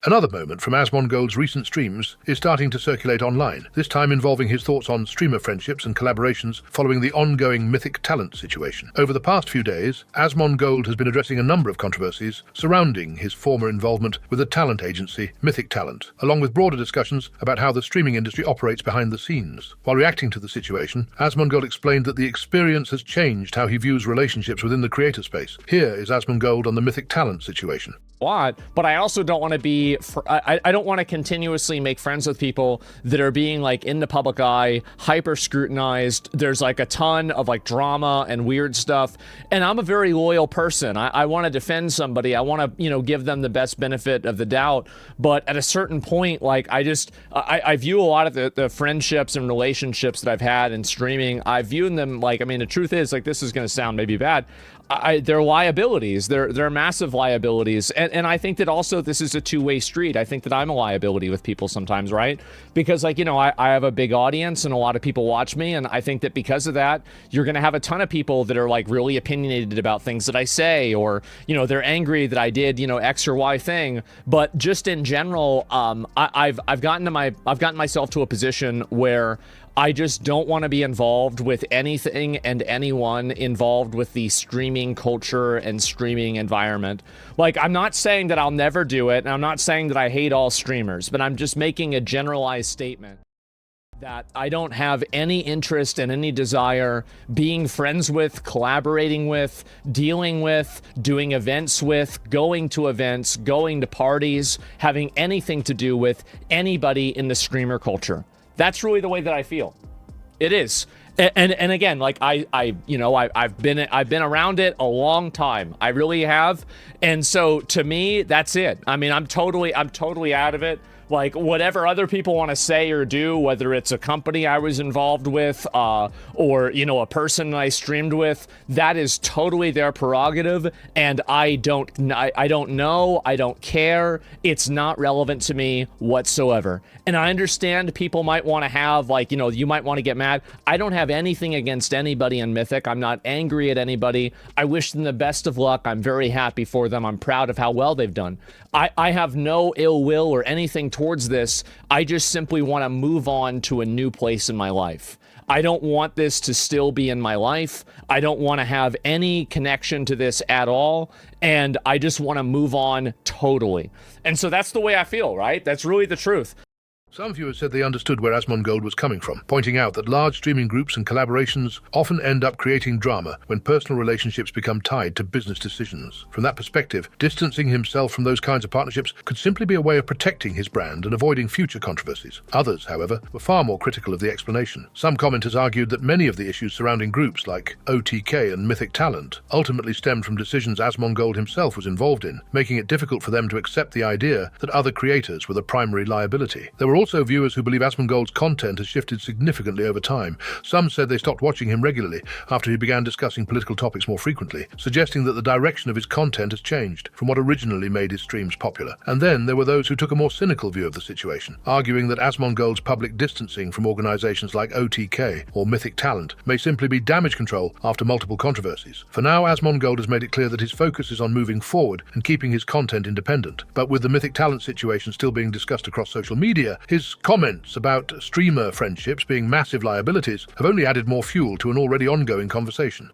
Another moment from Asmongold's recent streams is starting to circulate online, this time involving his thoughts on streamer friendships and collaborations following the ongoing Mythic talent situation. Over the past few days, Asmongold has been addressing a number of controversies surrounding his former involvement with the talent agency Mythic Talent, along with broader discussions about how the streaming industry operates behind the scenes. While reacting to the situation, Asmongold explained that the experience has changed how he views relationships within the creator space. Here is Asmongold on the Mythic talent situation. But I also don't want to be, I don't want to continuously make friends with people that are being like in the public eye, hyper scrutinized. There's like a ton of like drama and weird stuff. And I'm a very loyal person. I want to defend somebody. I want to, you know, give them the best benefit of the doubt. But at a certain point, like I view a lot of the friendships and relationships that I've had in streaming, I view them like, I mean, the truth is, like, this is going to sound maybe bad. They're liabilities. They're massive liabilities. And I think that also this is a two-way street. I think that I'm a liability with people sometimes, right? Because, like, you know, I have a big audience and a lot of people watch me. And I think that because of that, you're going to have a ton of people that are like really opinionated about things that I say, or, you know, they're angry that I did, you know, X or Y thing. But just in general, I've gotten myself to a position where I just don't want to be involved with anything and anyone involved with the streaming culture and streaming environment. Like, I'm not saying that I'll never do it, and I'm not saying that I hate all streamers, but I'm just making a generalized statement that I don't have any interest and any desire being friends with, collaborating with, dealing with, doing events with, going to events, going to parties, having anything to do with anybody in the streamer culture. That's really the way that I feel. It is. And again, like I've been around it a long time. I really have. And so to me, that's it. I mean, I'm totally out of it. Like, whatever other people want to say or do, whether it's a company I was involved with, or, you know, a person I streamed with, that is totally their prerogative. And I don't know. I don't care. It's not relevant to me whatsoever. And I understand people might want to have, like, you know, you might want to get mad. I don't have anything against anybody in Mythic. I'm not angry at anybody. I wish them the best of luck. I'm very happy for them. I'm proud of how well they've done. I have no ill will or anything towards this. I just simply want to move on to a new place in my life. I don't want this to still be in my life. I don't want to have any connection to this at all. And I just want to move on totally. And so that's the way I feel, right? That's really the truth. Some viewers said they understood where Asmongold was coming from, pointing out that large streaming groups and collaborations often end up creating drama when personal relationships become tied to business decisions. From that perspective, distancing himself from those kinds of partnerships could simply be a way of protecting his brand and avoiding future controversies. Others, however, were far more critical of the explanation. Some commenters argued that many of the issues surrounding groups like OTK and Mythic Talent ultimately stemmed from decisions Asmongold himself was involved in, making it difficult for them to accept the idea that other creators were the primary liability. There were also viewers who believe Asmongold's content has shifted significantly over time. Some said they stopped watching him regularly after he began discussing political topics more frequently, suggesting that the direction of his content has changed from what originally made his streams popular. And then there were those who took a more cynical view of the situation, arguing that Asmongold's public distancing from organizations like OTK or Mythic Talent may simply be damage control after multiple controversies. For now, Asmongold has made it clear that his focus is on moving forward and keeping his content independent. But with the Mythic Talent situation still being discussed across social media, his comments about streamer friendships being massive liabilities have only added more fuel to an already ongoing conversation.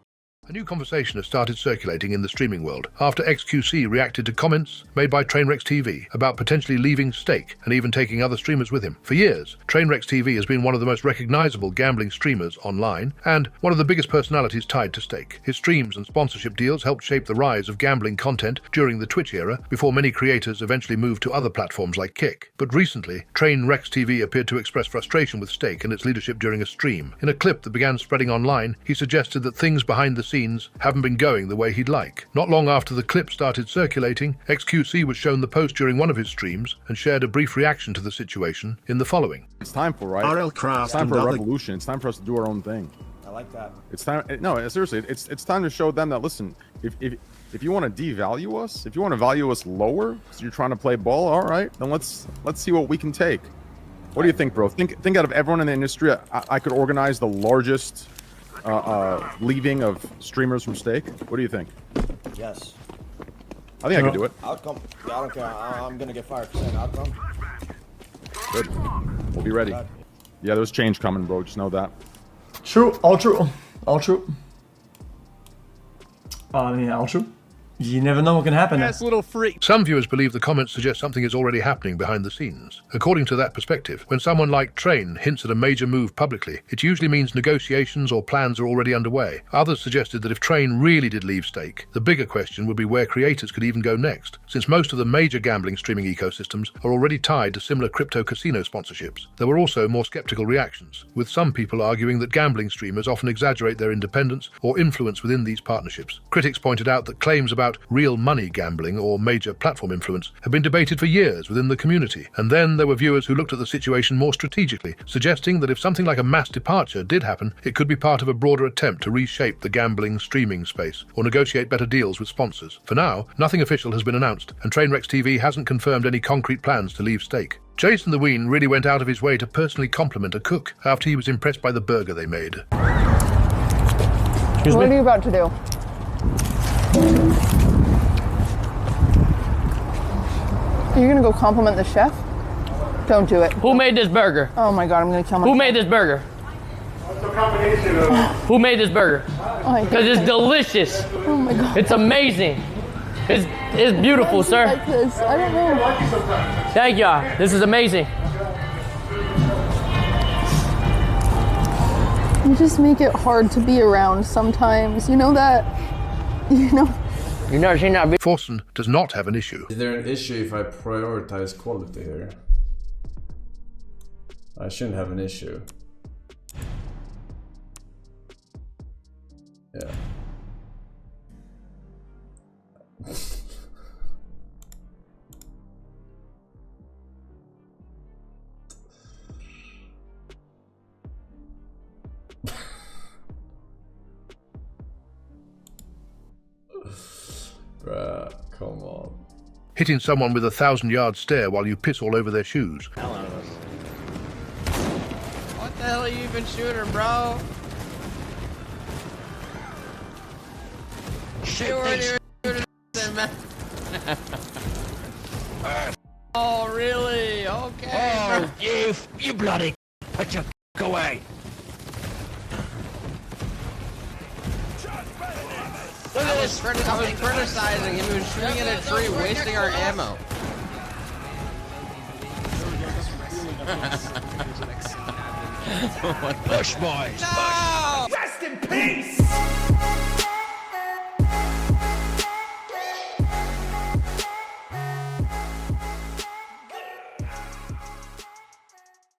A new conversation has started circulating in the streaming world after xQc reacted to comments made by TrainwrecksTV about potentially leaving Stake and even taking other streamers with him. For years, TrainwrecksTV has been one of the most recognizable gambling streamers online and one of the biggest personalities tied to Stake. His streams and sponsorship deals helped shape the rise of gambling content during the Twitch era, before many creators eventually moved to other platforms like Kick. But recently, TrainwrecksTV appeared to express frustration with Stake and its leadership during a stream. In a clip that began spreading online, he suggested that things behind the scenes haven't been going the way he'd like. Not long after the clip started circulating, xQc was shown the post during one of his streams and shared a brief reaction to the situation in the following. It's time for, right? It's time for a revolution. It's time for us to do our own thing. I like that. It's time. No, seriously, it's time to show them that, listen, if you want to devalue us, if you want to value us lower, so you're trying to play ball, all right, then let's see what we can take. What do you think, bro? Think out of everyone in the industry, I could organize the largest leaving of streamers from Stake. What do you think? Yes. I think I can do it. Outcome. Yeah, I don't care. I'm gonna get 5% outcome. Good. We'll be ready. Yeah, there's change coming, bro. Just know that. True. All true. All true. Yeah, all true. You never know what can happen. That's little freak. Some viewers believe the comments suggest something is already happening behind the scenes. According to that perspective, when someone like Train hints at a major move publicly, it usually means negotiations or plans are already underway. Others suggested that if Train really did leave Stake, the bigger question would be where creators could even go next, since most of the major gambling streaming ecosystems are already tied to similar crypto casino sponsorships. There were also more skeptical reactions, with some people arguing that gambling streamers often exaggerate their independence or influence within these partnerships. Critics pointed out that claims about real money gambling or major platform influence have been debated for years within the community. And then there were viewers who looked at the situation more strategically, suggesting that if something like a mass departure did happen, it could be part of a broader attempt to reshape the gambling streaming space or negotiate better deals with sponsors. For now, nothing official has been announced, and TrainwrecksTV hasn't confirmed any concrete plans to leave Stake. Jason the Ween really went out of his way to personally compliment a cook after he was impressed by the burger they made. What are you about to do? Are you gonna go compliment the chef? Don't do it. Who made this burger? Oh my god, I'm gonna kill myself. Who made this burger? Who made this burger? Because it's delicious. Oh my god. It's amazing. It's beautiful, sir. Like this. I don't know. Thank y'all. This is amazing. You just make it hard to be around sometimes. You know that? You know? You never seen that. Forsen does not have an issue. Is there an issue if I prioritize quality here? I shouldn't have an issue. Yeah. Bruh, come on. Hitting someone with a 1,000-yard stare while you piss all over their shoes. What the hell are you even shooting, bro? Oh, really? Okay. Oh, you bloody put your away. Look at this. I was criticizing him. He was shooting at a tree, wasting our ammo. Push, boys. No! Rest in peace!